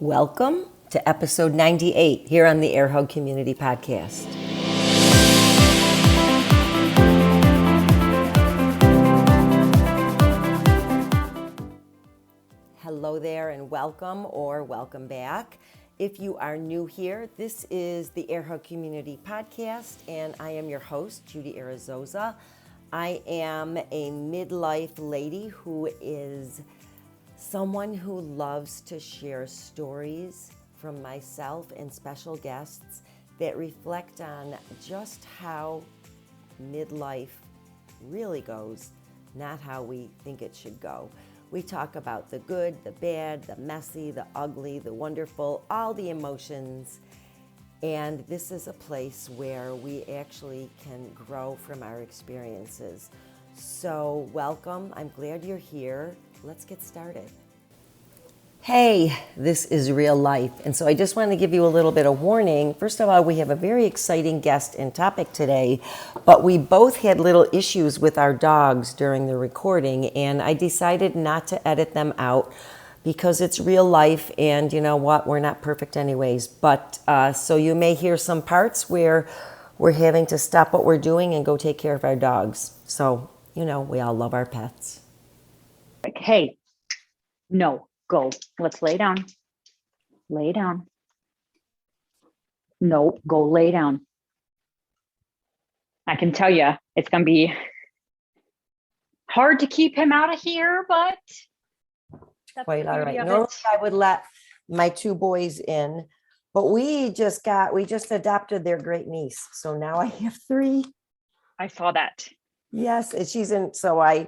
Welcome to episode 98 here on the Air Hug Community Podcast. Hello there and welcome or welcome back. If you are new here, this is the Air Hug Community Podcast and I am your host, Judy Arizosa. I am a midlife lady who is someone who loves to share stories from myself and special guests that reflect on just how midlife really goes, not how we think it should go. We talk about the good, the bad, the messy, the ugly, the wonderful, all the emotions. And this is a place where we actually can grow from our experiences. So welcome, I'm glad you're here. Let's get started. Hey, this is real life. And so I just want to give you a little bit of warning. First of all, we have a very exciting guest and topic today, but we both had little issues with our dogs during the recording, and I decided not to edit them out because it's real life, and you know what, we're not perfect anyways. But so you may hear some parts where we're having to stop what we're doing and go take care of our dogs. So, you know, we all love our pets. Hey, no, go. Let's lay down. Lay down. No, go lay down. I can tell you, it's going to be hard to keep him out of here, but that's Quite all right. of Normally it. I would let my two boys in, but we just adopted their great niece. So now I have three. I saw that. Yes, and she's in, so I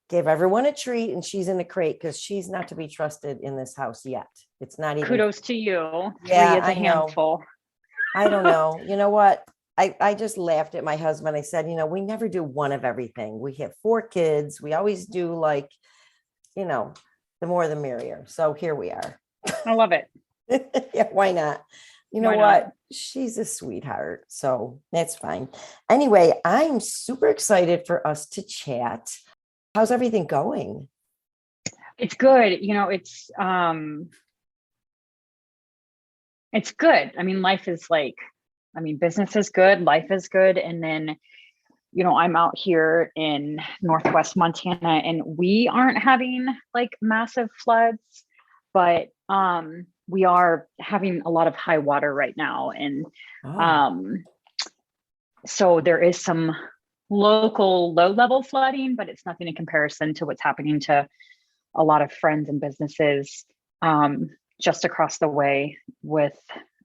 gave everyone a treat and she's in the crate because she's not to be trusted in this house yet. It's not even. Kudos to you. Yeah, Three is a I know. handful. I don't know. You know what? I just laughed at my husband. I said, you know, we never do one of everything. We have 4 kids. We always do like, you know, the more the merrier. So here we are. I love it. Yeah, why not? You know Why what? not? She's a sweetheart. So that's fine. Anyway, I'm super excited for us to chat. How's everything going? It's good. You know, it's good. I mean, business is good, life is good. And then, you know, I'm out here in Northwest Montana and we aren't having like massive floods, but we are having a lot of high water right now. And so there is some local low-level flooding, but it's nothing in comparison to what's happening to a lot of friends and businesses just across the way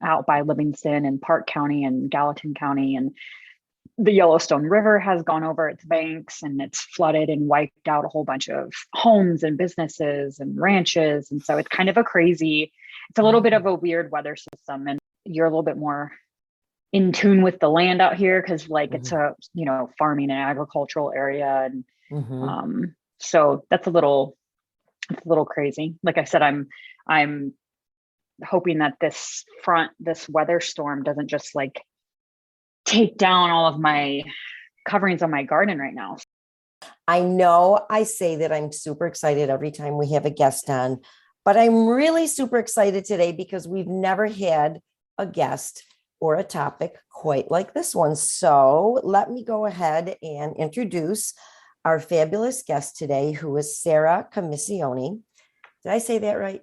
out by Livingston and Park County and Gallatin County, and the Yellowstone River has gone over its banks and it's flooded and wiped out a whole bunch of homes and businesses and ranches. And so it's kind of it's a little bit of a weird weather system, and you're a little bit more in tune with the land out here because it's a, you know, farming and agricultural area. And so it's a little crazy. Like I said, I'm hoping that this weather storm doesn't just like take down all of my coverings on my garden right now. I know I say that I'm super excited every time we have a guest on, but I'm really super excited today because we've never had a guest or a topic quite like this one. So let me go ahead and introduce our fabulous guest today, who is Sara Camiscioni. Did I say that right?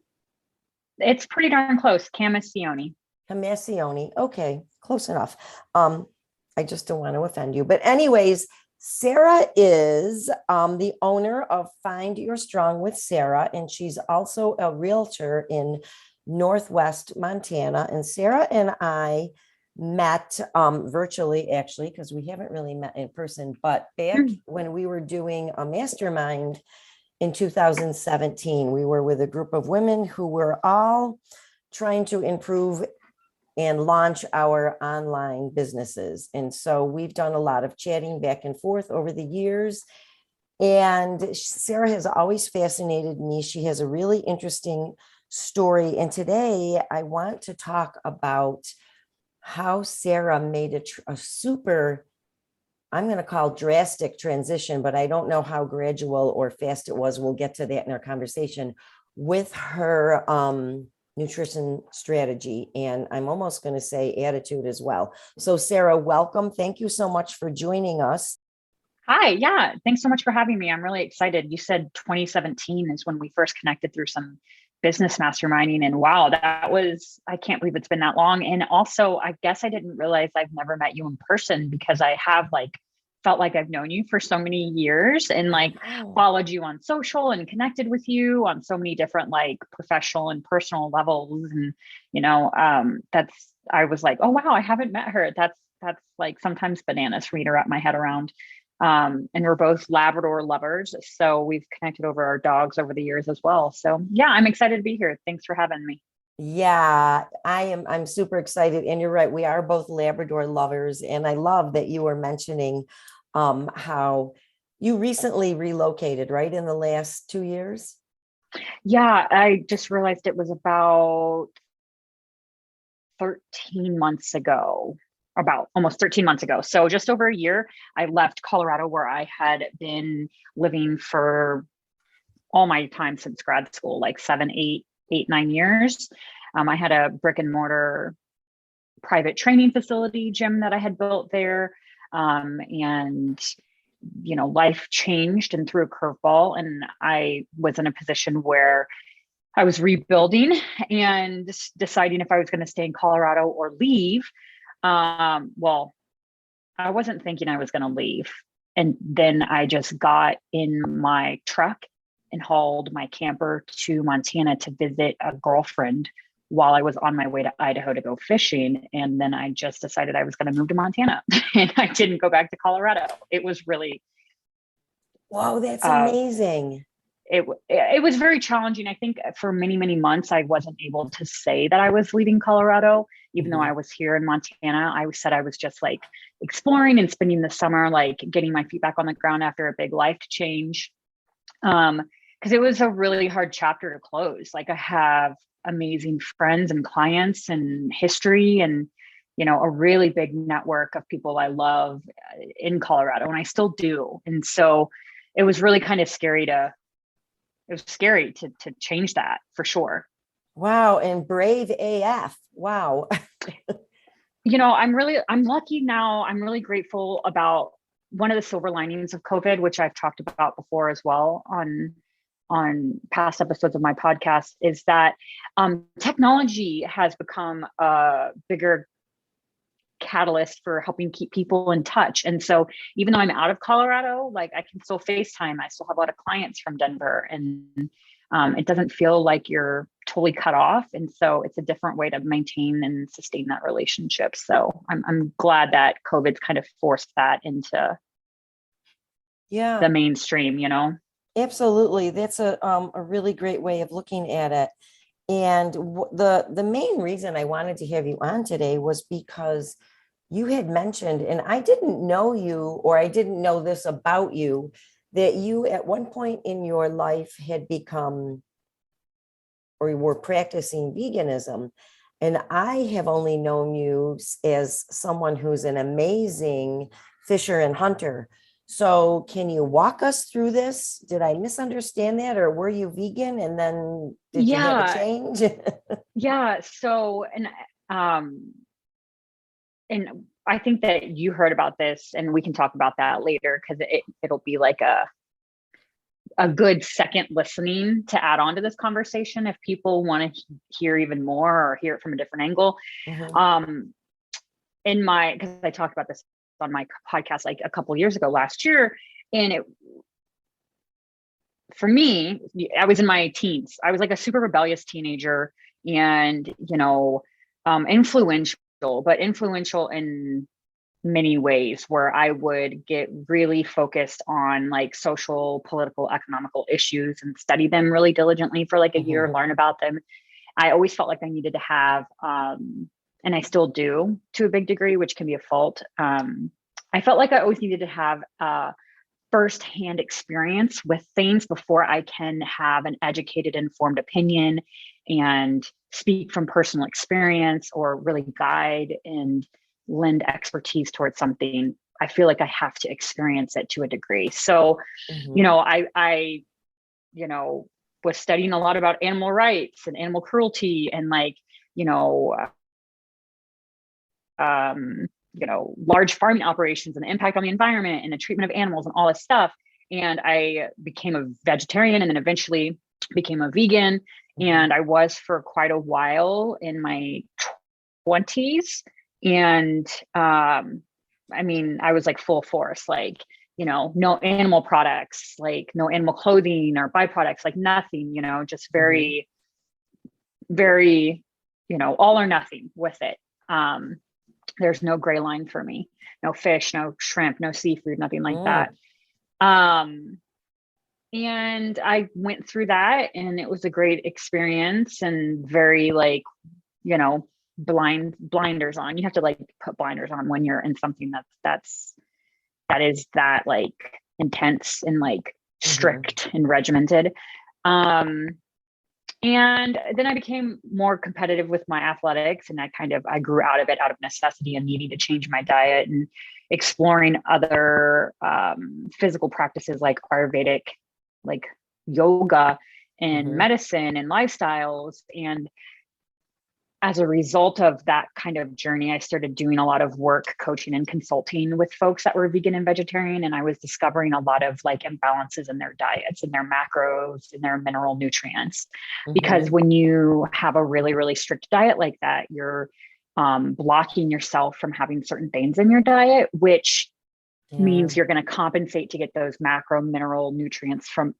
It's pretty darn close. Camiscioni. Camiscioni. Okay, close enough. I just don't want to offend you. But anyways, Sara is the owner of Find Your Strong with Sara, and she's also a realtor in Northwest Montana. And Sara and I met virtually, actually, because we haven't really met in person, but back when we were doing a mastermind in 2017, we were with a group of women who were all trying to improve and launch our online businesses. And so we've done a lot of chatting back and forth over the years. And Sara has always fascinated me. She has a really interesting story. And today I want to talk about how Sara made a super, I'm going to call drastic transition, but I don't know how gradual or fast it was. We'll get to that in our conversation with her nutrition strategy, and I'm almost going to say attitude as well. So Sara, welcome. Thank you so much for joining us. Hi, yeah, thanks so much for having me. I'm really excited. You said 2017 is when we first connected through some business masterminding, and wow, I can't believe it's been that long. And also, I guess I didn't realize I've never met you in person, because I have felt like I've known you for so many years and followed you on social and connected with you on so many different professional and personal levels. And, I was like, oh wow, I haven't met her. That's sometimes bananas for me to wrap my head around. And we're both Labrador lovers. So we've connected over our dogs over the years as well. So yeah, I'm excited to be here. Thanks for having me. Yeah, I'm super excited. And you're right. We are both Labrador lovers. And I love that you were mentioning how you recently relocated, right? In the last 2 years. Yeah, I just realized it was about 13 months ago, about almost 13 months ago. So just over a year, I left Colorado, where I had been living for all my time since grad school, like 9 years. I had a brick and mortar private training facility gym that I had built there. And life changed and threw a curveball, and I was in a position where I was rebuilding and deciding if I was going to stay in Colorado or leave. Well, I wasn't thinking I was going to leave. And then I just got in my truck and hauled my camper to Montana to visit a girlfriend while I was on my way to Idaho to go fishing. And then I just decided I was going to move to Montana and I didn't go back to Colorado. It was really, wow, that's amazing. It was very challenging. I think for many, many months, I wasn't able to say that I was leaving Colorado, even though I was here in Montana. I said I was just exploring and spending the summer, getting my feet back on the ground after a big life change. Because it was a really hard chapter to close. I have amazing friends and clients and history and, a really big network of people I love in Colorado, and I still do. And so it was really kind of scary to change that, for sure. Wow. And brave AF. Wow. I'm lucky now. I'm really grateful about one of the silver linings of COVID, which I've talked about before as well on past episodes of my podcast, is that technology has become a bigger catalyst for helping keep people in touch. And so even though I'm out of Colorado, I can still FaceTime. I still have a lot of clients from Denver, and it doesn't feel like you're totally cut off. And so it's a different way to maintain and sustain that relationship. So I'm glad that COVID's kind of forced that into the mainstream, Absolutely. That's a really great way of looking at it. And the main reason I wanted to have you on today was because you had mentioned, and I didn't know you, or I didn't know this about you, that you at one point in your life had become, or you were practicing veganism. And I have only known you as someone who's an amazing fisher and hunter. So can you walk us through this? Did I misunderstand that, or were you vegan and then did you have a change? Yeah. So, and I think that you heard about this, and we can talk about that later, because it'll be a good second listening to add on to this conversation if people want to hear even more or hear it from a different angle. Mm-hmm. Because I talked about this on my podcast a couple of years ago, last year, and for me, I was in my teens. I was a super rebellious teenager, and influential in many ways, where I would get really focused on social, political, economical issues and study them really diligently for a year, learn about them. I always felt like I needed to have, and I still do to a big degree, which can be a fault. I felt like I always needed to have firsthand experience with things before I can have an educated, informed opinion and speak from personal experience or really guide and lend expertise towards something. I feel like I have to experience it to a degree. So, I was studying a lot about animal rights and animal cruelty and like, large farming operations and the impact on the environment and the treatment of animals and all this stuff. And I became a vegetarian and then eventually became a vegan. And I was for quite a while in my 20s. And I was like full force, like, no animal products, like no animal clothing or byproducts, like nothing, just very, very, all or nothing with it. There's no gray line for me, no fish, no shrimp, no seafood, nothing like that. And I went through that and it was a great experience and very like, blinders on. You have to like put blinders on when you're in something that is that like intense and like strict and regimented. And then I became more competitive with my athletics and I grew out of it out of necessity and needing to change my diet and exploring other physical practices like Ayurvedic, like yoga and medicine and lifestyles. And as a result of that kind of journey, I started doing a lot of work coaching and consulting with folks that were vegan and vegetarian. And I was discovering a lot of like imbalances in their diets and their macros and their mineral nutrients. Because when you have a really, really strict diet like that, you're blocking yourself from having certain things in your diet, which means you're going to compensate to get those macro mineral nutrients from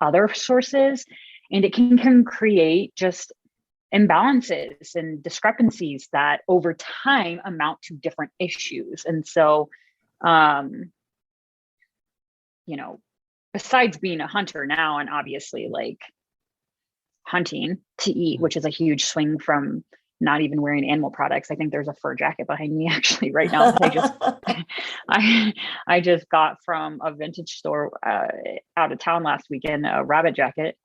other sources. And it can create just imbalances and discrepancies that over time amount to different issues. And so, besides being a hunter now and obviously like hunting to eat, which is a huge swing from not even wearing animal products. I think there's a fur jacket behind me actually right now that I just got from a vintage store out of town last weekend, a rabbit jacket.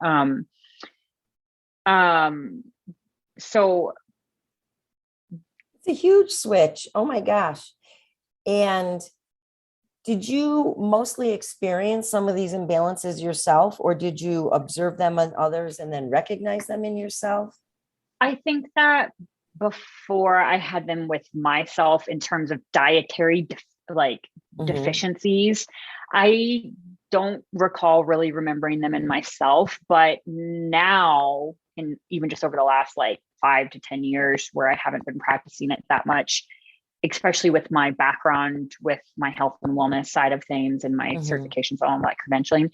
So it's a huge switch. Oh my gosh. And did you mostly experience some of these imbalances yourself, or did you observe them on others and then recognize them in yourself? I think that before I had them with myself in terms of dietary deficiencies, I don't recall really remembering them in myself. But now, and even just over the last like 5 to 10 years where I haven't been practicing it that much, especially with my background with my health and wellness side of things and my certifications and all that credentialing,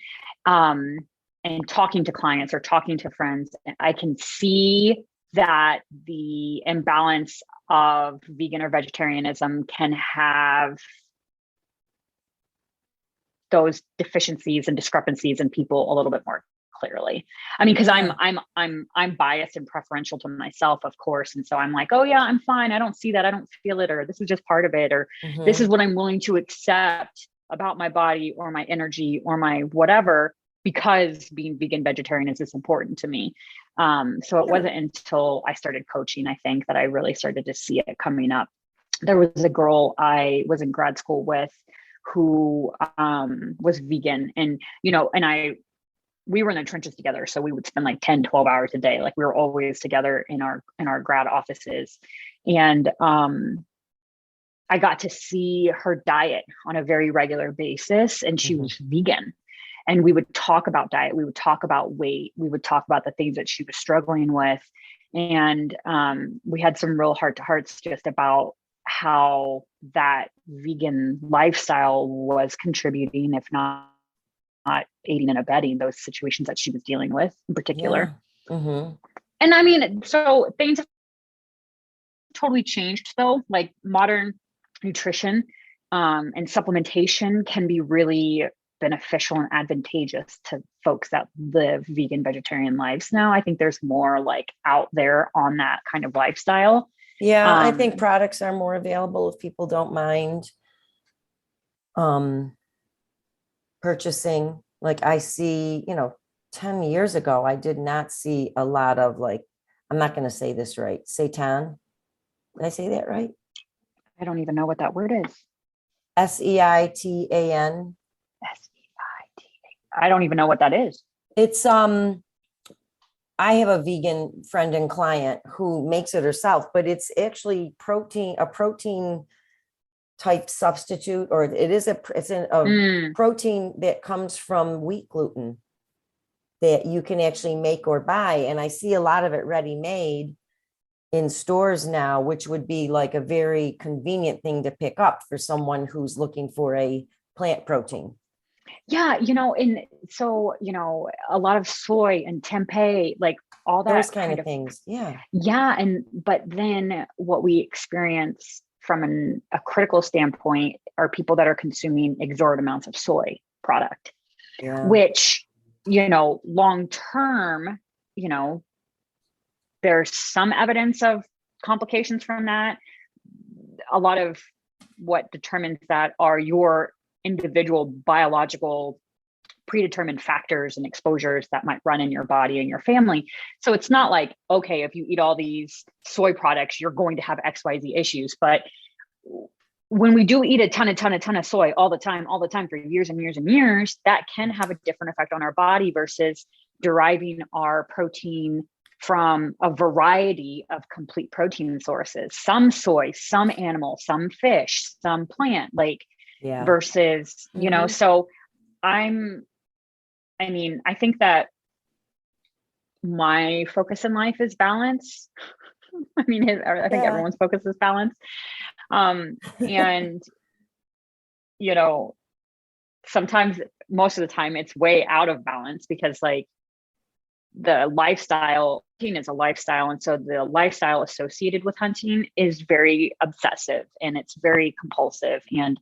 and talking to clients or talking to friends, I can see that the imbalance of vegan or vegetarianism can have those deficiencies and discrepancies in people a little bit more clearly. I mean, because I'm biased and preferential to myself, of course. And so I'm like, oh yeah, I'm fine. I don't see that. I don't feel it, or this is just part of it, or this is what I'm willing to accept about my body or my energy or my whatever, because being vegan vegetarian is this important to me. So it wasn't until I started coaching, I think, that I really started to see it coming up. There was a girl I was in grad school with who was vegan, and we were in the trenches together. So we would spend like 10, 12 hours a day. Like we were always together in our grad offices. And I got to see her diet on a very regular basis. And she was vegan. And we would talk about diet. We would talk about weight. We would talk about the things that she was struggling with. And we had some real heart to hearts just about how that vegan lifestyle was contributing, if not aiding and abetting those situations that she was dealing with in particular. And I mean, so things have totally changed though. Like modern nutrition and supplementation can be really beneficial and advantageous to folks that live vegan vegetarian lives now. I think there's more like out there on that kind of lifestyle. Yeah, I think products are more available if people don't mind purchasing. Like I see, 10 years ago, I did not see a lot of like, I'm not going to say this right, seitan. Did I say that right? I don't even know what that word is. Seitan. I don't even know what that is. It's I have a vegan friend and client who makes it herself, but it's actually a protein type substitute, or it's a Mm, protein that comes from wheat gluten that you can actually make or buy. And I see a lot of it ready made in stores now, which would be like a very convenient thing to pick up for someone who's looking for a plant protein. yeah, and so, a lot of soy and tempeh, like all Those that kind kind of of, things. Yeah. yeah. But then what we experience from a critical standpoint are people that are consuming exorbitant amounts of soy product, Yeah. which, long term, you know, there's some evidence of complications from that. A lot of what determines that are your individual biological predetermined factors and exposures that might run in your body and your family. So it's not like, okay, if you eat all these soy products, you're going to have XYZ issues. But when we do eat a ton of soy all the time for years and years and years, that can have a different effect on our body versus deriving our protein from a variety of complete protein sources, some soy, some animal, some fish, some plant, like Yeah. versus, Mhm. so I think that my focus in life is balance. I think Yeah. everyone's focus is balance. And, you know, sometimes, most of the time, it's way out of balance because, like, the lifestyle, hunting is a lifestyle. And so the lifestyle associated with hunting is very obsessive and it's very compulsive. And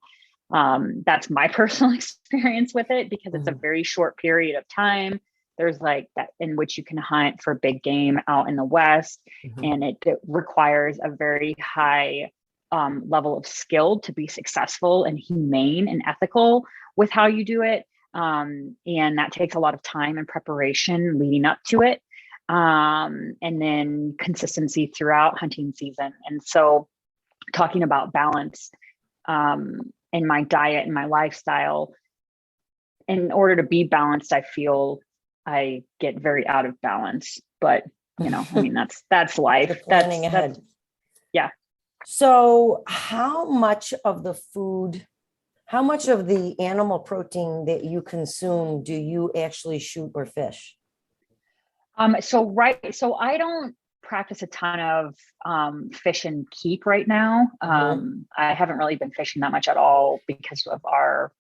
that's my personal experience with it because it's a Mhm. very short period of time. There's like that in which you can hunt for big game out in the West, Mhm. and it requires a very high level of skill to be successful and humane and ethical with how you do it. And that takes a lot of time and preparation leading up to it. And then consistency throughout hunting season. And so, talking about balance, in my diet and my lifestyle, in order to be balanced, I feel I get very out of balance. But that's You're life. planning That's ahead. yeah. So, how much of the animal protein that you consume do you actually shoot or fish? So I don't practice a ton of fish and keep right now. Mhm. I haven't really been fishing that much at all because of our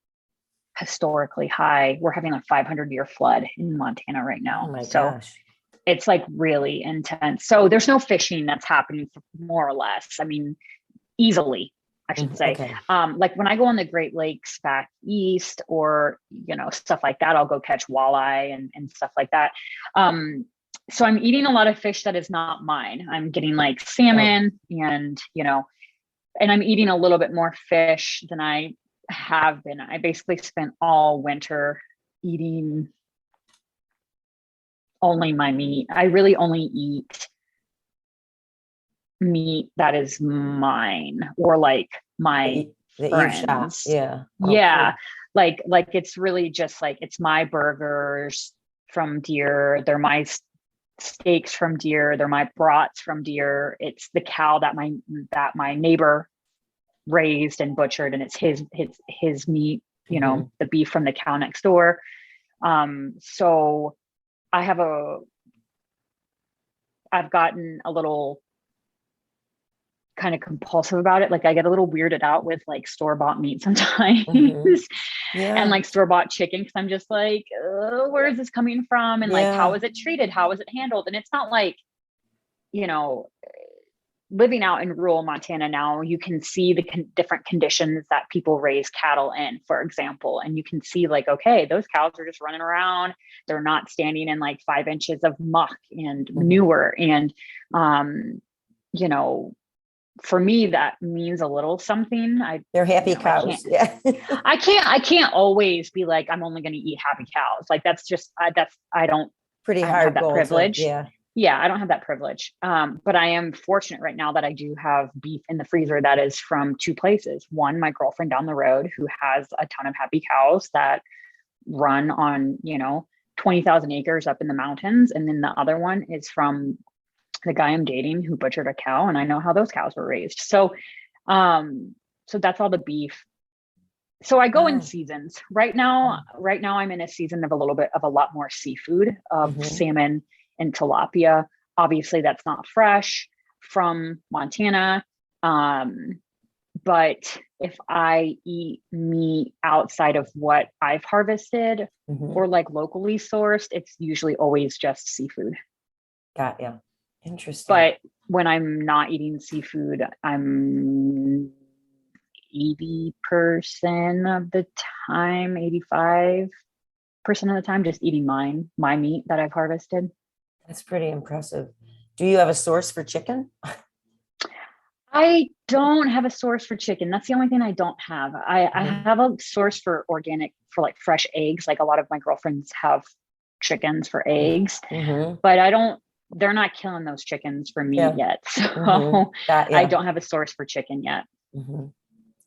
historically high. We're having a 500-year flood in Montana right Oh now. my So gosh. it's like really intense. So there's no fishing that's happening, more or less. Easily, I should Mhm. say. Okay. Like when I go on the Great Lakes back east or, stuff like that, I'll go catch walleye and stuff like that. So I'm eating a lot of fish that is not mine. I'm getting like Oh, salmon and I'm eating a little bit more fish than I have been. I basically spent all winter eating only my meat. I really only eat meat that is mine or like that my you've shot. friends. Yeah. Oh, Yeah. cool. Like it's really just like it's my burgers from deer. They're my steaks from deer. They're my brats from deer. It's the cow that my neighbor raised and butchered, and it's his meat, Hmm. the beef from the cow next door. So I have a I've gotten a little kind of compulsive about it. Like I get a little weirded out with like store-bought meat sometimes Hmm. and Yeah. like store-bought chicken because I'm just like, where is this coming from? And like, how Yeah. is it treated? How is it handled? And it's not like, you know, living out in rural Montana now, you can see the different conditions that people raise cattle in, for example. And you can see like, okay, those cows are just running around. They're not standing in like 5 inches of muck and Hmm. manure. And, you know, for me that means a little something. They're happy I can't cows. Yeah. I can't always be like I'm only going to eat happy cows. Like that's just that's Pretty I don't have hard that goal to, privilege. yeah. Yeah, I don't have that privilege. But I am fortunate right now that I do have beef in the freezer that is from two places. One, my girlfriend down the road who has a ton of happy cows that run on 20,000 acres up in the mountains. And then the other one is from the guy I'm dating who butchered a cow, and I know how those cows were raised. So that's all the beef. So I go in Wow. seasons. Right now I'm in a season of a lot more seafood, of salmon and tilapia. Obviously that's not fresh from Montana. But if I eat meat outside of what I've harvested or like locally sourced, it's usually always just seafood. Got ya. Interesting. But when I'm not eating seafood, I'm 80% of the time, 85% of the time, just eating my meat that I've harvested. That's pretty impressive. Do you have a source for chicken? I don't have a source for chicken. That's the only thing I don't have. I have a source for organic, for like fresh eggs. Like a lot of my girlfriends have chickens for eggs, but they're not killing those chickens for meat yet. So I don't have a source for chicken yet.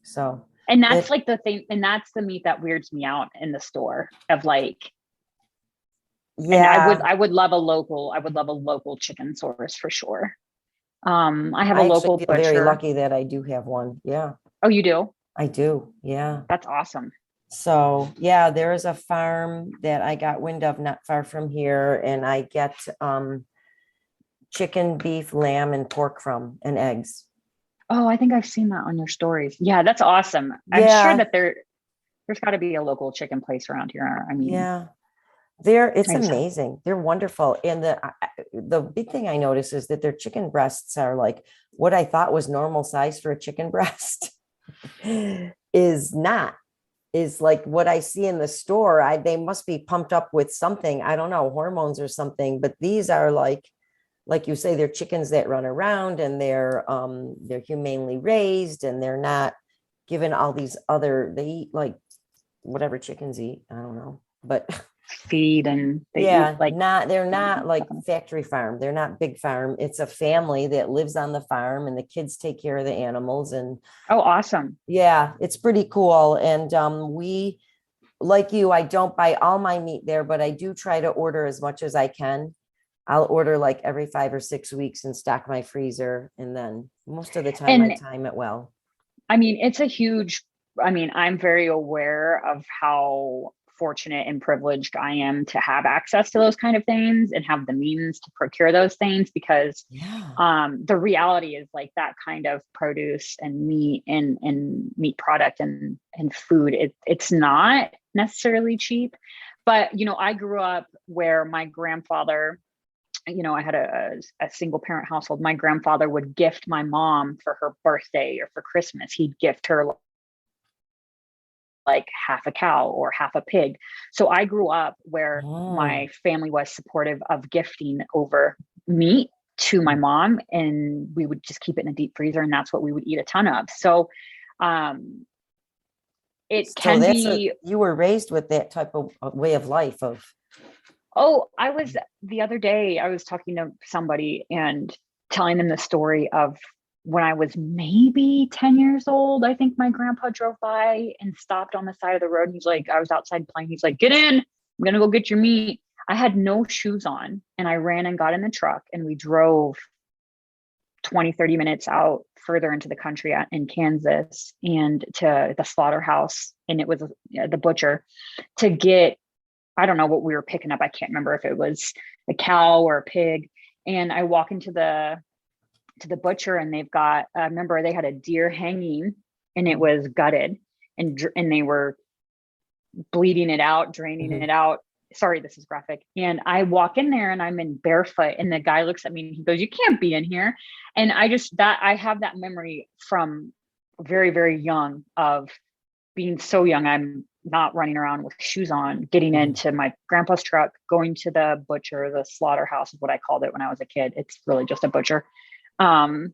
So, and that's like the thing. And that's the meat that weirds me out in the store of like, and I would love a local chicken source for sure. I have a local feel butcher. very lucky that I do have one. Yeah. Oh, you do? I do. Yeah. That's awesome. So yeah, there is a farm that I got wind of not far from here, and I get chicken, beef, lamb, and pork from, and eggs. Oh, I think I've seen that on your stories. Yeah, that's awesome. I'm sure that there's got to be a local chicken place around here. I mean, yeah. It's amazing. They're wonderful. And the big thing I notice is that their chicken breasts are like what I thought was normal size for a chicken breast is like what I see in the store. They must be pumped up with something. I don't know, hormones or something, but these are like you say, they're chickens that run around, and they're humanely raised, and they're not given all these they eat like whatever chickens eat. I don't know, but feed, and eat like they're not like factory farm. They're not big farm. It's a family that lives on the farm, and the kids take care of the animals. And oh, awesome. Yeah, it's pretty cool. And we, like you, I don't buy all my meat there, but I do try to order as much as I can. I'll order like every 5 or 6 weeks and stock my freezer. And then most of the time I time it well. I mean, I'm very aware of how fortunate and privileged I am to have access to those kind of things and have the means to procure those things, because the reality is like that kind of produce and meat and meat product and food, it's not necessarily cheap. But, I grew up where my grandfather, I had a single parent household. My grandfather would gift my mom for her birthday or for Christmas. He'd gift her like half a cow or half a pig. So I grew up where my family was supportive of gifting over meat to my mom, and we would just keep it in a deep freezer, and that's what we would eat a ton of. So you were raised with that type of way of life of. Oh, the other day, I was talking to somebody and telling them the story of when I was maybe 10 years old. I think my grandpa drove by and stopped on the side of the road. And he's like, I was outside playing. He's like, get in, I'm going to go get your meat. I had no shoes on, and I ran and got in the truck, and we drove 20, 30 minutes out further into the country in Kansas, and to the slaughterhouse. And it was the butcher to get, I don't know what we were picking up. I can't remember if it was a cow or a pig. And I walk into the butcher, and they've got, remember they had a deer hanging, and it was gutted, and they were bleeding it out, draining it out. Sorry, this is graphic. And I walk in there, and I'm in barefoot, and the guy looks at me and he goes, you can't be in here. And I have that memory from very, very young of being so young. I'm not running around with shoes on, getting into my grandpa's truck, going to the butcher, the slaughterhouse is what I called it when I was a kid. It's really just a butcher. And,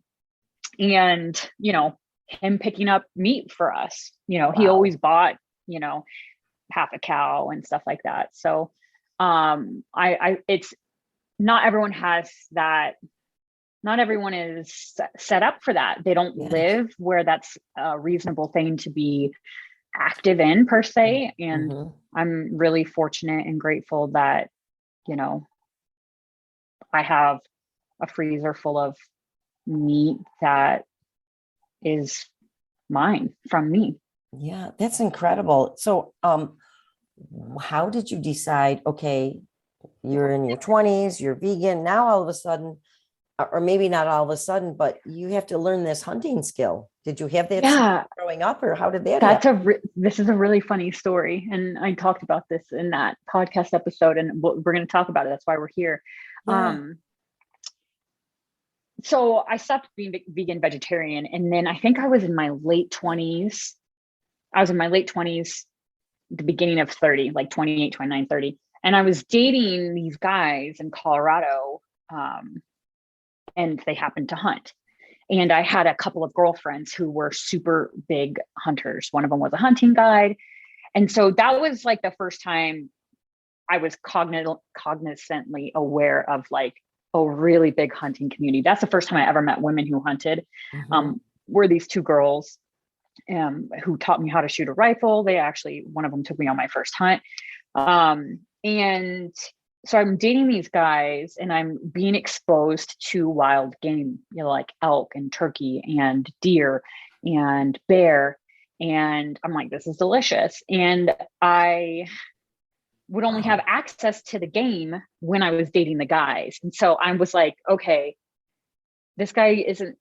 him picking up meat for us, he always bought, half a cow and stuff like that. So, it's not everyone has that. Not everyone is set up for that. They don't live where that's a reasonable thing to be active in per se. And Mm-hmm. I'm really fortunate and grateful that, you know, I have a freezer full of meat that is mine from me. Yeah, that's incredible. So, how did you decide, okay, you're in your 20s, you're vegan, now all of a sudden, or maybe not all of a sudden, but you have to learn this hunting skill. Did you have that Yeah, growing up, or how did that that's happen? this is a really funny story. And I talked about this in that podcast episode, and we're going to talk about it. That's why we're here. Yeah. So I stopped being vegan vegetarian. And then I think I was in my late 20s. I was in my late 20s, the beginning of 30, like 28, 29, 30. And I was dating these guys in Colorado, and they happened to hunt. And I had a couple of girlfriends who were super big hunters. One of them was a hunting guide. And so that was like the first time I was cognizantly aware of like a really big hunting community. That's the first time I ever met women who hunted. Mm-hmm. Were these two girls who taught me how to shoot a rifle. They actually, one of them took me on my first hunt. And so I'm dating these guys and I'm being exposed to wild game, you know, like elk and turkey and deer and bear. And I'm like, this is delicious. And I would only have Wow. access to the game when I was dating the guys. And so I was like, okay, this guy isn't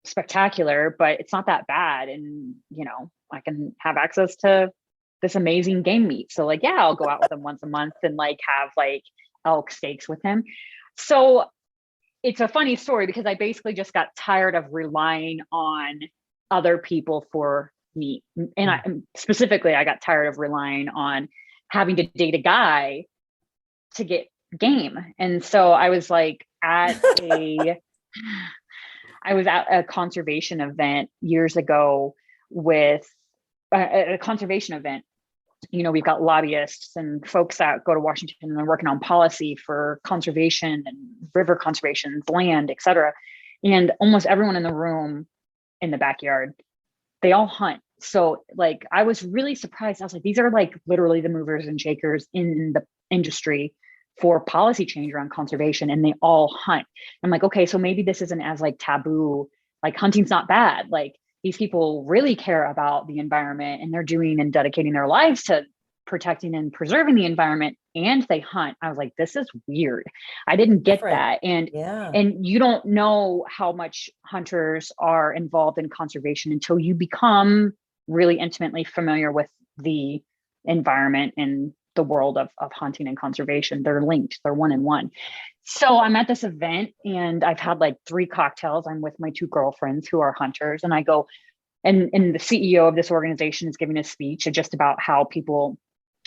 spectacular, but it's not that bad. And, you know, I can have access to this amazing game meat. So like, yeah, I'll go out with him once a month and like have like elk steaks with him. So it's a funny story because I basically just got tired of relying on other people for meat. And I specifically, I got tired of relying on having to date a guy to get game. And so I was like I was at a conservation event years ago with a conservation event. You know, we've got lobbyists and folks that go to Washington and they're working on policy for conservation and river conservation, land, et cetera. And almost everyone in the room in the backyard, they all hunt. So like, I was really surprised. I was like, these are like literally the movers and shakers in the industry for policy change around conservation, and they all hunt. I'm like, okay, so maybe this isn't as like taboo. Like hunting's not bad. Like these people really care about the environment and they're doing and dedicating their lives to protecting and preserving the environment, and they hunt. I was like, this is weird. I didn't get Different. that. Yeah. And you don't know how much hunters are involved in conservation until you become really intimately familiar with the environment and the world of hunting and conservation. They're linked, they're one in one. So I'm at this event and I've had like 3 cocktails. I'm with my 2 girlfriends who are hunters, and I go, and the CEO of this organization is giving a speech just about how people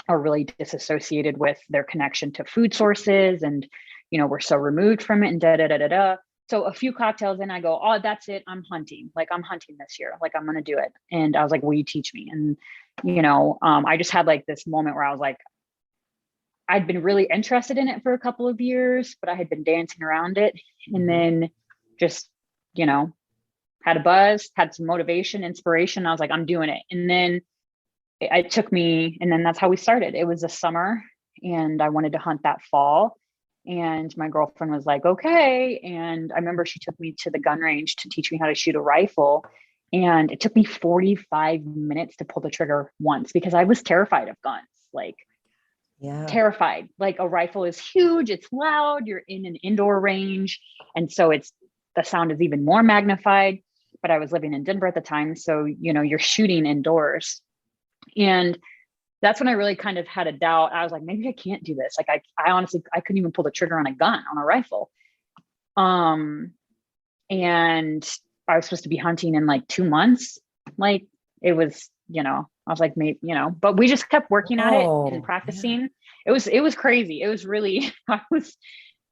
are really disassociated with their connection to food sources, and you know, we're so removed from it, and da da da da da. So a few cocktails in, I go, oh, that's it, I'm hunting. Like I'm hunting this year, like I'm gonna do it. And I was like, will you teach me? And you know, I just had like this moment where I was like, I'd been really interested in it for a couple of years, but I had been dancing around it. And then just, you know, had a buzz, had some motivation, inspiration. I was like, I'm doing it. And then it took me, and then that's how we started. It was a summer and I wanted to hunt that fall. And my girlfriend was like, okay. And I remember she took me to the gun range to teach me how to shoot a rifle. And it took me 45 minutes to pull the trigger once because I was terrified of guns. Like, Yeah. terrified. Like a rifle is huge, it's loud, you're in an indoor range. And so it's the sound is even more magnified. But I was living in Denver at the time. So, you know, you're shooting indoors. And that's when I really kind of had a doubt. I was like, maybe I can't do this. Like I honestly, I couldn't even pull the trigger on a gun, on a rifle. And I was supposed to be hunting in like 2 months. Like it was, you know, I was like, maybe, you know, but we just kept working at it and Oh, yeah. practicing. It was crazy. It was really, I was,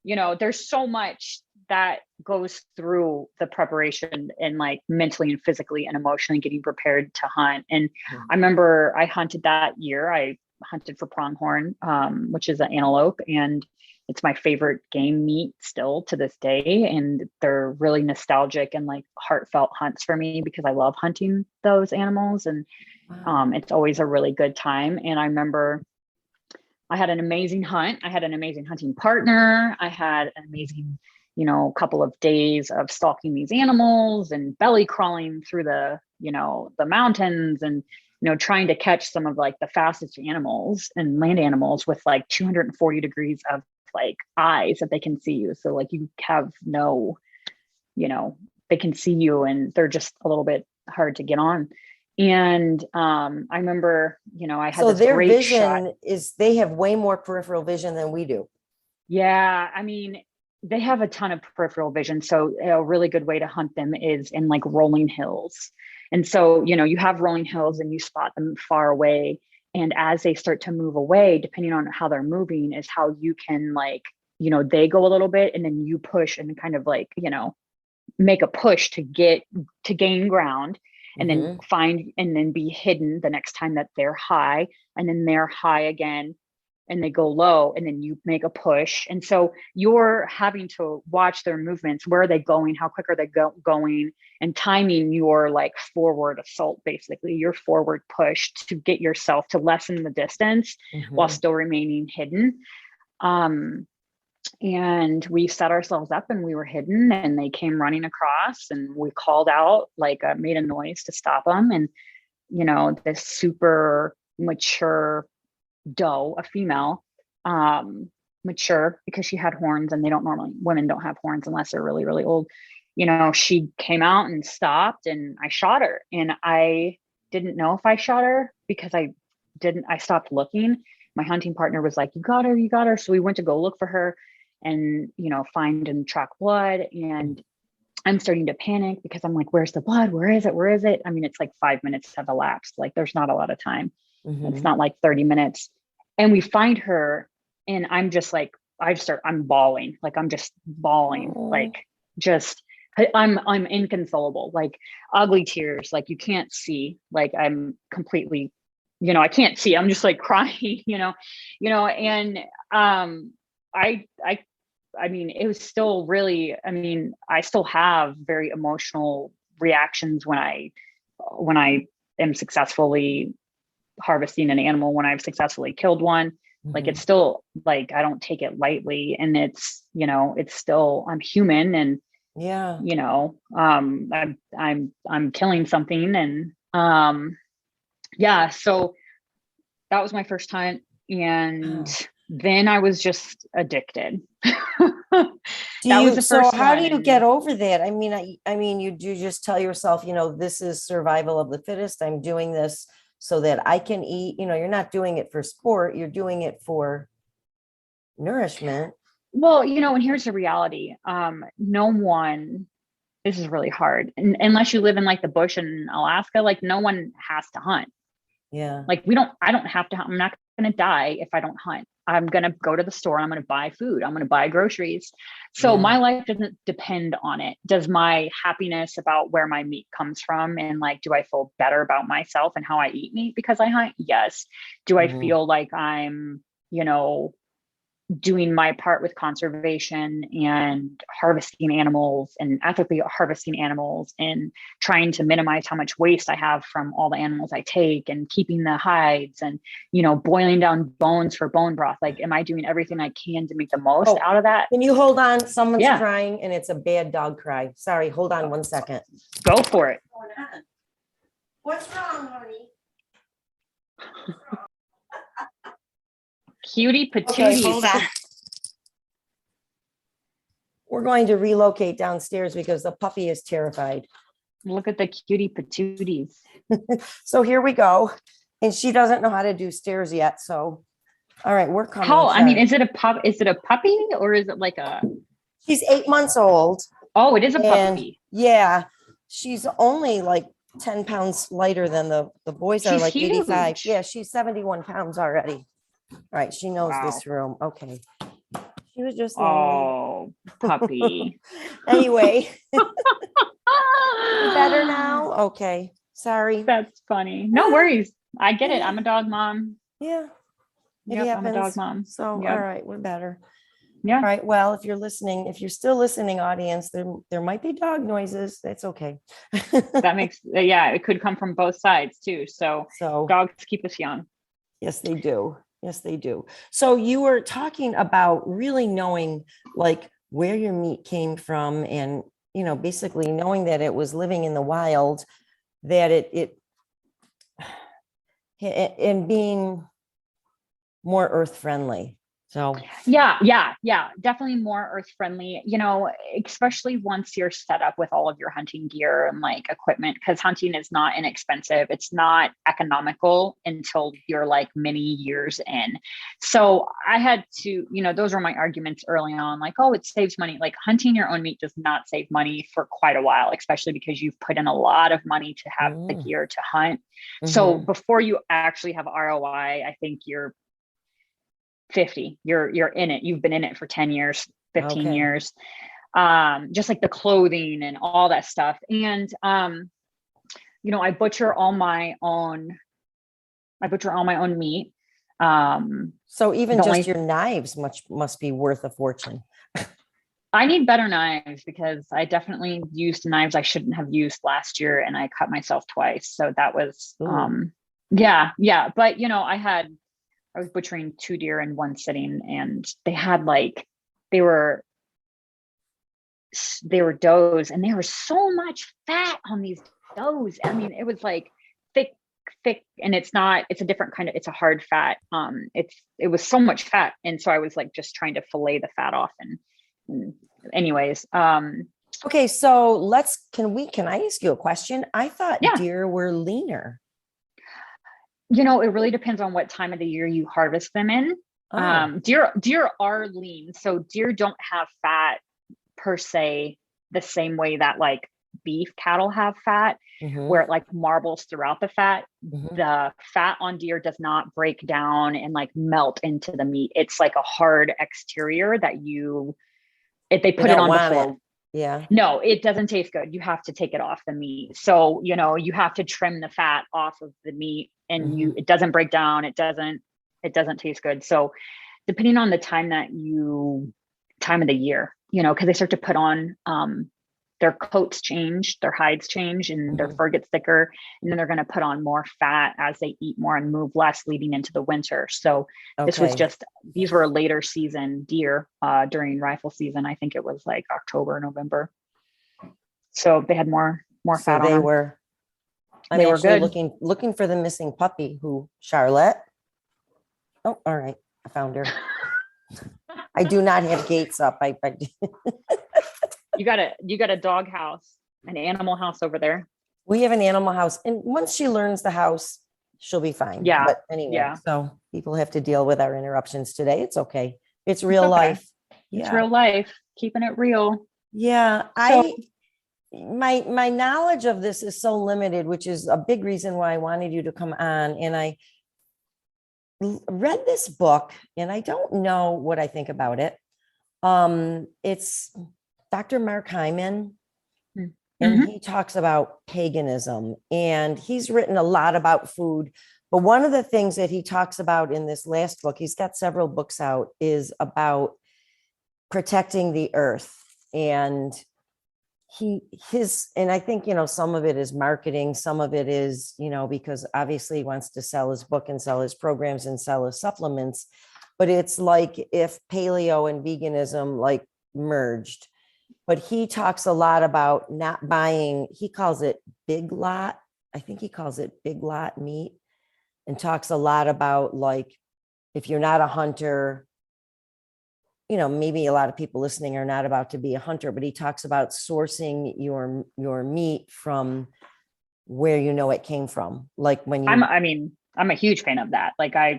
you know, there's so much that goes through the preparation and like mentally and physically and emotionally getting prepared to hunt. And I remember I hunted that year. I hunted for pronghorn, which is an antelope, and it's my favorite game meat still to this day. And they're really nostalgic and like heartfelt hunts for me because I love hunting those animals. And Wow. It's always a really good time. And I remember I had an amazing hunt. I had an amazing hunting partner. I had an amazing, couple of days of stalking these animals and belly crawling through the mountains and, trying to catch some of like the fastest animals and land animals with like 240 degrees of like eyes that they can see you. So like you have no, they can see you and they're just a little bit hard to get on. And I remember, I had So this their great shot. vision they have way more peripheral vision than we do. Yeah, I mean, they have a ton of peripheral vision. So a really good way to hunt them is in like rolling hills. And so, you have rolling hills and you spot them far away. And as they start to move away, depending on how they're moving, is how you can like, they go a little bit and then you push and kind of like, make a push to gain ground and then find and then be hidden the next time that they're high, and then they're high again and they go low and then you make a push. And so you're having to watch their movements. Where are they going? How quick are they going? And timing your like forward assault, basically your forward push to get yourself to lessen the distance while still remaining hidden. And we set ourselves up and we were hidden and they came running across and we called out, like made a noise to stop them. And, this super mature doe, a female, mature because she had horns, and women don't have horns unless they're really, really old. She came out and stopped and I shot her, and I didn't know if I shot her because I stopped looking. My hunting partner was like, you got her. So we went to go look for her and, find and track blood. And I'm starting to panic because I'm like, where's the blood? Where is it? I mean, it's like 5 minutes have elapsed. Like there's not a lot of time. It's not like 30 minutes. And we find her and I'm just like, I'm bawling. Like I'm just bawling, like just, I'm inconsolable, like ugly tears. Like you can't see, like I'm completely, I can't see. I'm just like crying, and I mean, it was still really, I still have very emotional reactions when I am successfully harvesting an animal, when I've successfully killed one. Like it's still like, I don't take it lightly, and it's, it's still, I'm human, and I'm killing something. And so that was my first time. And then I was just addicted. That was the first how one. do you get over that? I mean, you do just tell yourself, this is survival of the fittest. I'm doing this so that I can eat. You're not doing it for sport. You're doing it for nourishment. Well, and here's the reality. This is really hard. And unless you live in like the bush in Alaska, like no one has to hunt. Yeah. Like I don't have to hunt. I'm not going to die if I don't hunt. I'm going to go to the store. I'm going to buy food. I'm going to buy groceries. So my life doesn't depend on it. Does my happiness about where my meat comes from and like, do I feel better about myself and how I eat meat because I hunt? Yes. Do I feel like I'm, doing my part with conservation and harvesting animals and ethically harvesting animals and trying to minimize how much waste I have from all the animals I take and keeping the hides and, boiling down bones for bone broth? Like, am I doing everything I can to make the most out of that? Can you hold on? Someone's crying and it's a bad dog cry. Sorry. Hold on 1 second. Go for it. What's wrong, honey? Cutie patooties. Okay, hold on. We're going to relocate downstairs because the puppy is terrified. Look at the cutie patooties. So here we go. And she doesn't know how to do stairs yet. So, all right, we're coming. Is it a puppy or is it like a? She's 8 months old. Oh, it is a puppy. Yeah. She's only like 10 pounds lighter than the boys are like 85. Huge. Yeah, she's 71 pounds already. All right, she knows this room. Okay. She was just puppy. Anyway. Better now? Okay. Sorry. That's funny. No worries. I get it. I'm a dog mom. Yeah. I'm a dog mom. So, all right, we're better. Yeah. All right. Well, if you're still listening, audience, there might be dog noises. That's okay. That makes, yeah, it could come from both sides too. So So dogs keep us young. yes, they do. Yes, they do. So you were talking about really knowing like where your meat came from and, basically knowing that it was living in the wild, that and being more earth friendly. So Yeah, definitely more earth friendly, especially once you're set up with all of your hunting gear and like equipment, because hunting is not inexpensive. It's not economical until you're like many years in. So I had to, those were my arguments early on, like, oh, it saves money. Like hunting your own meat does not save money for quite a while, especially because you've put in a lot of money to have the gear to hunt. So before you actually have ROI, I think you're 50, you're in it, you've been in it for 10 years, 15 years, just like the clothing and all that stuff. And I butcher all my own meat. So even just your knives must be worth a fortune. I need better knives because I definitely used knives I shouldn't have used last year, and I cut myself twice. So that was yeah. But I was butchering 2 deer in one sitting, and they had they were does, and there was so much fat on these does. I mean, it was like thick, and it's a different kind of, it's a hard fat. It was so much fat. And so I was like, just trying to fillet the fat off. And anyways, okay. So can I ask you a question? I thought deer were leaner. It really depends on what time of the year you harvest them in. Deer are lean. So deer don't have fat per se the same way that like beef cattle have fat, where it like marbles throughout the fat. The fat on deer does not break down and like melt into the meat. It's like a hard exterior that if they put it on before. Yeah. No, it doesn't taste good. You have to take it off the meat. So, you have to trim the fat off of the meat, and it doesn't break down. It doesn't taste good. So depending on the time of the year, because they start to put on, their coats change, their hides change, and their fur gets thicker. And then they're going to put on more fat as they eat more and move less leading into the winter. So these were later season deer during rifle season. I think it was like October, November. So they had more fat on them. I'm actually looking for the missing puppy Charlotte. Oh, all right. I found her. I do not have gates up. You got a dog house, an animal house over there. We have an animal house, and once she learns the house, she'll be fine. Yeah. But anyway, so people have to deal with our interruptions today. It's okay. It's real life. Yeah. It's real life. Keeping it real. Yeah. My knowledge of this is so limited, which is a big reason why I wanted you to come on. And I read this book, and I don't know what I think about it. It's Dr. Mark Hyman, and he talks about paganism, and he's written a lot about food. But one of the things that he talks about in this last book, he's got several books out, is about protecting the earth. And and I think, some of it is marketing, some of it is, because obviously he wants to sell his book and sell his programs and sell his supplements. But it's like if paleo and veganism like merged. But he talks a lot about not buying, he calls it big lot. I think he calls it big lot meat, and talks a lot about like, if you're not a hunter, maybe a lot of people listening are not about to be a hunter, but he talks about sourcing your meat from where it came from. Like when you, I'm a huge fan of that. Like I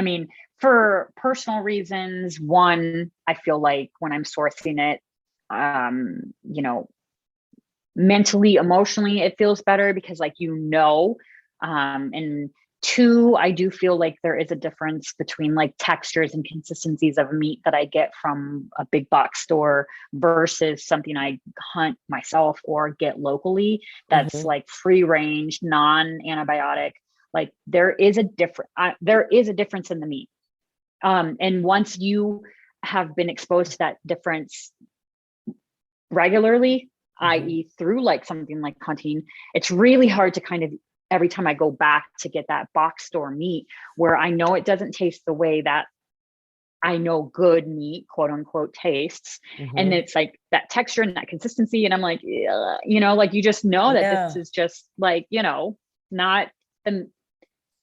mean, for personal reasons, one, I feel like when I'm sourcing it, mentally, emotionally, it feels better because and two, I do feel like there is a difference between like textures and consistencies of meat that I get from a big box store versus something I hunt myself or get locally that's like free range, non-antibiotic. Like there is a difference in the meat. And once you have been exposed to that difference regularly, i.e. through like something like hunting, it's really hard to kind of, every time I go back to get that box store meat where I know it doesn't taste the way that I know good meat, quote unquote, tastes. And it's like that texture and that consistency. And I'm like, yeah, you know, like you just know that this is just like, you know, not the,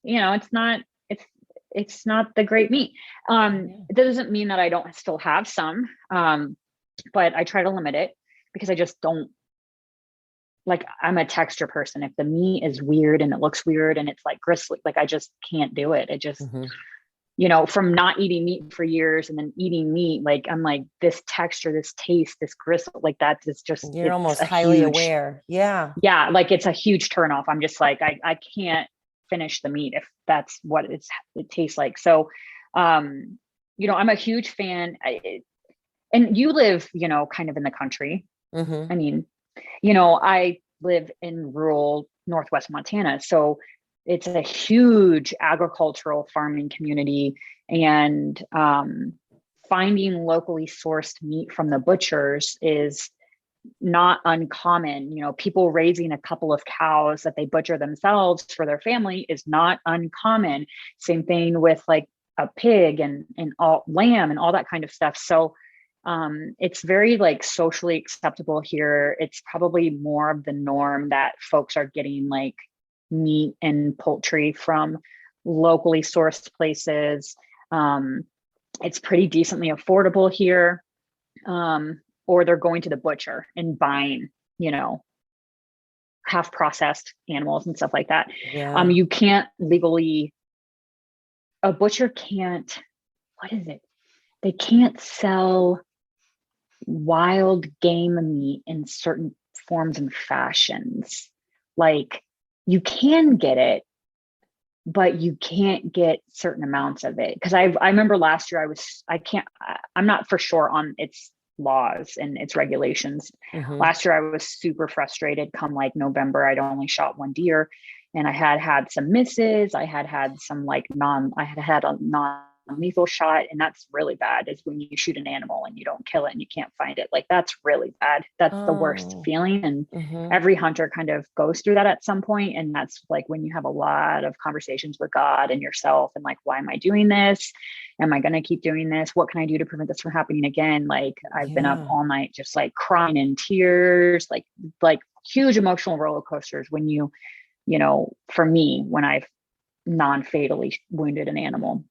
you know, it's not the great meat. It doesn't mean that I don't still have some, but I try to limit it because I just don't, like, I'm a texture person. If the meat is weird and it looks weird and it's like gristly, like I just can't do it. It just, you know, from not eating meat for years and then eating meat, like I'm like, this texture, this taste, this gristle, like that is just, you're almost highly aware. Yeah. Like it's a huge turnoff. I'm just like, I can't finish the meat if that's what it tastes like. So, you know, I'm a huge fan. And you live, you know, kind of in the country. I mean, you know, I live in rural Northwest Montana. So it's a huge agricultural farming community, and finding locally sourced meat from the butchers is not uncommon. You know, people raising a couple of cows that they butcher themselves for their family is not uncommon. Same thing with like a pig and all lamb and all that kind of stuff. So it's very like socially acceptable here. It's probably more of the norm that folks are getting like meat and poultry from locally sourced places. It's pretty decently affordable here. Or they're going to the butcher and buying, you know, half processed animals and stuff like that. You can't legally, a butcher can't, what is it? They can't sell wild game meat in certain forms and fashions. Like you can get it, but you can't get certain amounts of it. Because I remember last year I'm not for sure on its laws and its regulations. Last year I was super frustrated. Come like November, I'd only shot one deer, and I had some misses. I had some like I had a non-lethal shot, and that's really bad, is when you shoot an animal and you don't kill it and you can't find it. Like that's really bad. That's the worst feeling. And every hunter kind of goes through that at some point. And that's like when you have a lot of conversations with God and yourself and like, why am I doing this? Am I going to keep doing this? What can I do to prevent this from happening again? Like I've been up all night, just like crying in tears, like huge emotional roller coasters when you know, for me, when I've non-fatally wounded an animal.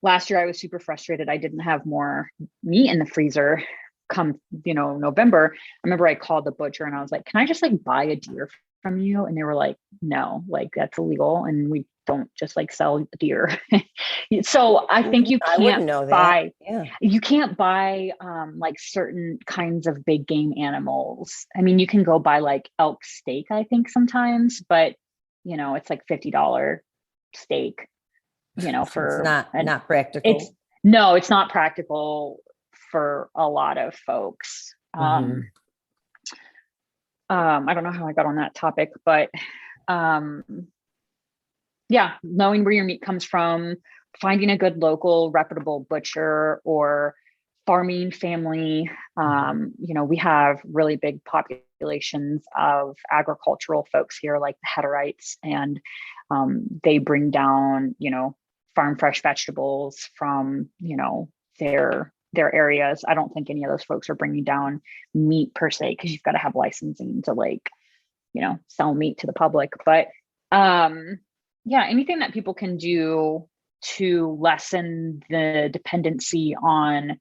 Last year I was super frustrated. I didn't have more meat in the freezer come, you know, November. I remember I called the butcher and I was like, can I just like buy a deer from you? And they were like, no, like that's illegal. And we don't just like sell deer. So I think you can't buy, you can't buy like certain kinds of big game animals. I mean, you can go buy like elk steak, I think sometimes, but you know, it's like $50 steak, you know, for it's not practical. It's not practical for a lot of folks. I don't know how I got on that topic, but yeah, knowing where your meat comes from, finding a good local reputable butcher or farming family. You know, we have really big populations of agricultural folks here, like the Hutterites, and they bring down, you know, farm fresh vegetables from, you know, their areas. I don't think any of those folks are bringing down meat per se, because you've got to have licensing to like, you know, sell meat to the public. But yeah, anything that people can do to lessen the dependency on,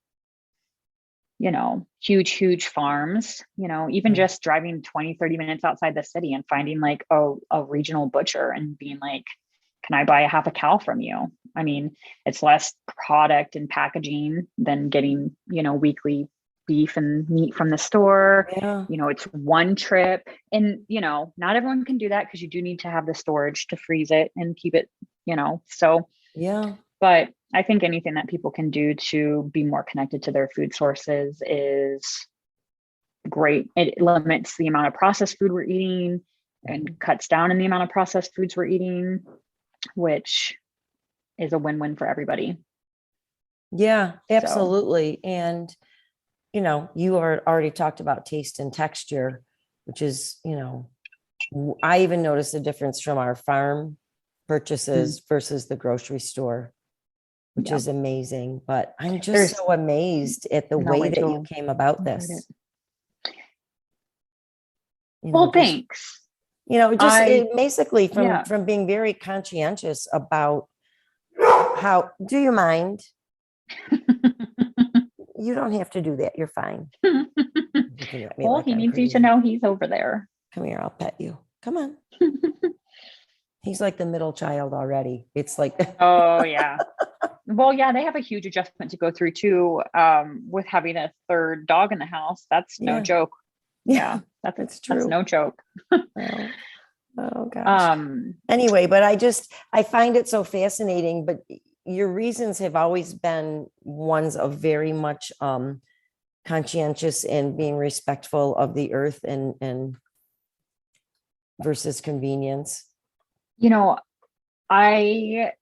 you know, huge farms, you know, even just driving 20-30 minutes outside the city and finding like a regional butcher and being like, can I buy a half a cow from you? I mean, it's less product and packaging than getting, you know, weekly beef and meat from the store. You know, it's one trip, and, you know, not everyone can do that because you do need to have the storage to freeze it and keep it, you know, so but I think anything that people can do to be more connected to their food sources is great. It limits the amount of processed food we're eating and cuts down in the amount of processed foods we're eating, which is a win-win for everybody. Yeah, So absolutely. And, you are already talked about taste and texture, which is, I even noticed a difference from our farm mm, purchases versus the grocery store, which yeah, is amazing. But I'm just there's so amazed at the no way way that you to came about avoid it. this. Well, Just, thanks. it I basically Yeah. from being very conscientious about how, do you mind? You don't have to do that. You're fine. Looking at me Well, like he I'm needs you to crazy. know he's over there. Come here, I'll pet you. Come on. He's like the middle child already. It's like, Oh yeah. Well, yeah, they have a huge adjustment to go through too, with having a third dog in the house. That's no yeah, joke. yeah, Yeah, it's that's true. no joke. Well, oh gosh. Um, Anyway, but I find it so fascinating. But your reasons have always been ones of very much conscientious and being respectful of the earth and versus convenience. you know, I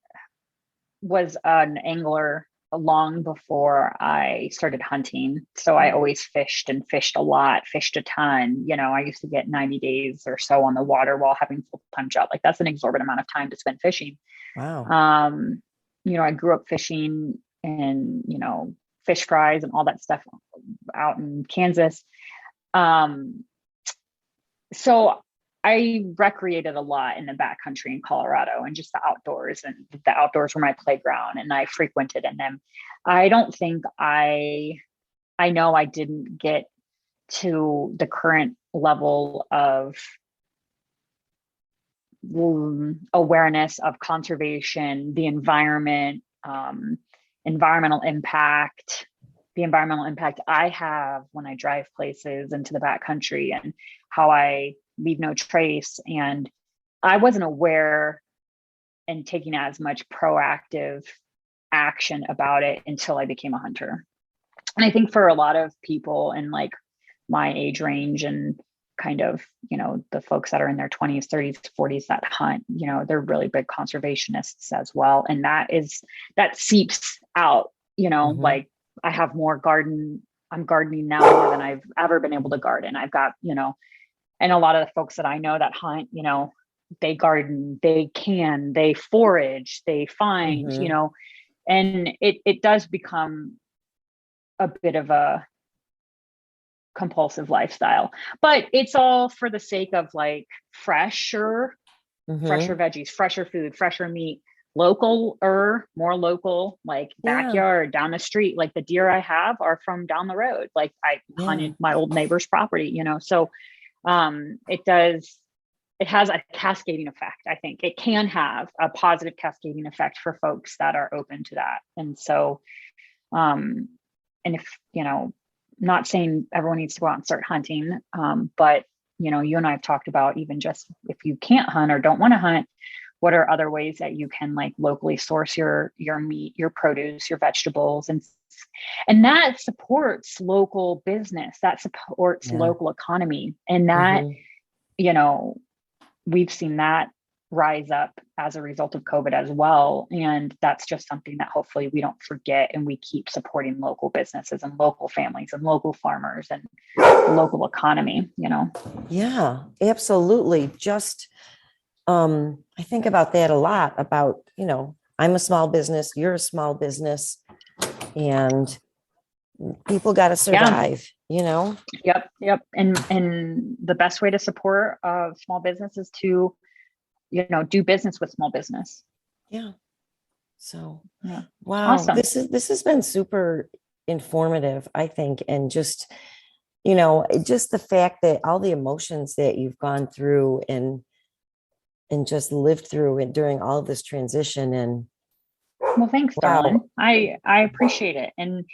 was an angler long before I started hunting. So I always fished and fished a lot, fished a ton. I used to get 90 days or so on the water while having full-time job. Like that's an exorbitant amount of time to spend fishing. Wow. Um, I grew up fishing and, fish fries and all that stuff out in Kansas. Um, so I recreated a lot in the backcountry in Colorado and just the outdoors, and the outdoors were my playground and I frequented in them. I don't think I know I didn't get to the current level of awareness of conservation, the environment, environmental impact, the environmental impact I have when I drive places into the backcountry and how I leave no trace. And I wasn't aware and taking as much proactive action about it until I became a hunter. And I think for a lot of people in like my age range and kind of, the folks that are in their 20s, 30s, 40s that hunt, they're really big conservationists as well. And that seeps out, Mm-hmm. like I have I'm gardening now more than I've ever been able to garden. I've got, and a lot of the folks that I know that hunt, they garden, they forage, they find, Mm-hmm. and it does become a bit of a compulsive lifestyle, but it's all for the sake of like fresher Mm-hmm. veggies, fresher food, fresher meat, local or more local, like Yeah. backyard down the street. Like the deer I have are from down the road. Like I Yeah. hunted my old neighbor's property, so it has a cascading effect. I think it can have a positive cascading effect for folks that are open to that. And so um and if not saying everyone needs to go out and start hunting, but you and I have talked about, even just if you can't hunt or don't want to hunt, what are other ways that you can like locally source your meat, your produce, your vegetables, and that supports local business, that supports Yeah. local economy, and that Mm-hmm. you know we've seen that rise up as a result of COVID as well. And that's just something that hopefully we don't forget, and we keep supporting local businesses and local families and local farmers and the local economy. Yeah, absolutely. Just I think about that a lot about, I'm a small business, you're a small business, and people got to Yeah. survive. Yep. And the best way to support small business is to, do business with small business. Yeah. So, Yeah. wow, Awesome. this has been super informative, I think, and just the fact that all the emotions that you've gone through and just lived through it during all of this transition, and Well, thanks, wow. darling. I appreciate it. And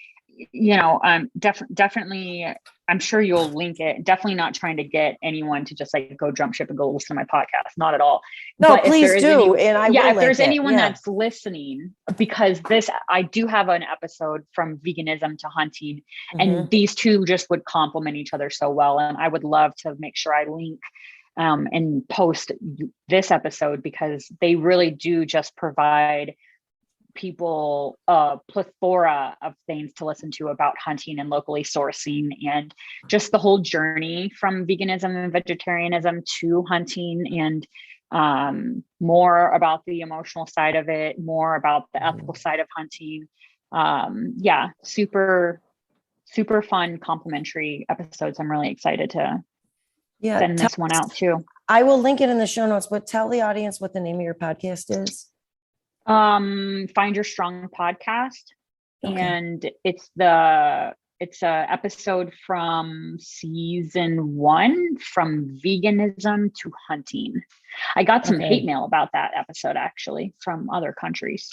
definitely, I'm sure you'll link it. Definitely not trying to get anyone to just like go jump ship and go listen to my podcast. Not at all. No, But if there please is do, and I will if link there's it. anyone Yeah. that's listening, because I do have an episode from veganism to hunting, and Hmm. these two just would complement each other so well. And I would love to make sure I link and post this episode, because they really do just provide people a plethora of things to listen to about hunting and locally sourcing, and just the whole journey from veganism and vegetarianism to hunting, and more about the emotional side of it, more about the ethical side of hunting. Yeah, super fun complimentary episodes. I'm really excited to send this one out too. I will link it in the show notes, but tell the audience what the name of your podcast is. Find Your Strong podcast. Okay. And it's a episode from season 1, from veganism to hunting. I got some hate mail about that episode, actually, from other countries.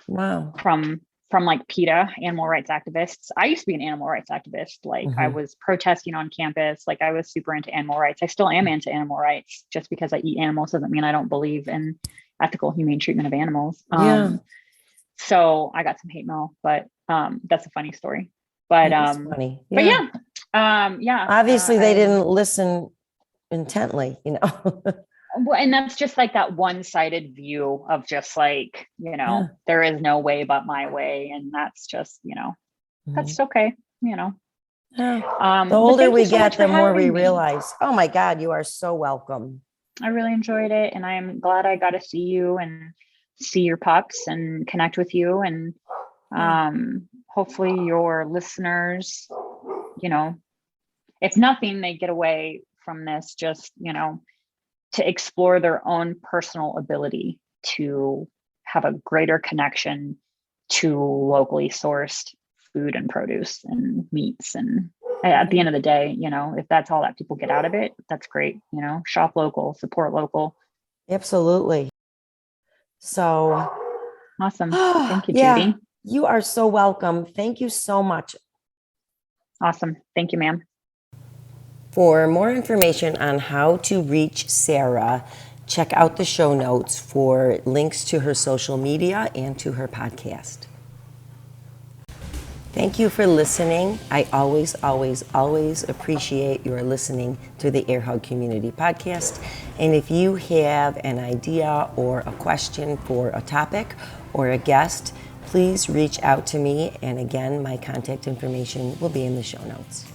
Wow. From like PETA, animal rights activists. I used to be an animal rights activist. Like I was protesting on campus. Like I was super into animal rights. I still am into animal rights. Just because I eat animals doesn't mean I don't believe in ethical, humane treatment of animals. So I got some hate mail, but that's a funny story. But funny. But yeah. Obviously they didn't listen intently, you know. Well, and that's just like that one-sided view of just like, you know, there is no way but my way. And that's just, you know, that's okay, you know. The older we get, the more we realize, oh my God, you are so welcome. I really enjoyed it. And I am glad I got to see you and see your pups and connect with you. And hopefully your listeners, you know, if nothing, they get away from this, just, you know, to explore their own personal ability to have a greater connection to locally sourced food and produce and meats. And at the end of the day, you know, if that's all that people get out of it, that's great. You know, shop local, support local. Absolutely. So awesome. Thank you, Judy. You are so welcome. Thank you so much. Awesome. Thank you, ma'am. For more information on how to reach Sara, check out the show notes for links to her social media and to her podcast. Thank you for listening. I always, always, always appreciate your listening to the Air Hug Community Podcast. And if you have an idea or a question for a topic or a guest, please reach out to me. And again, my contact information will be in the show notes.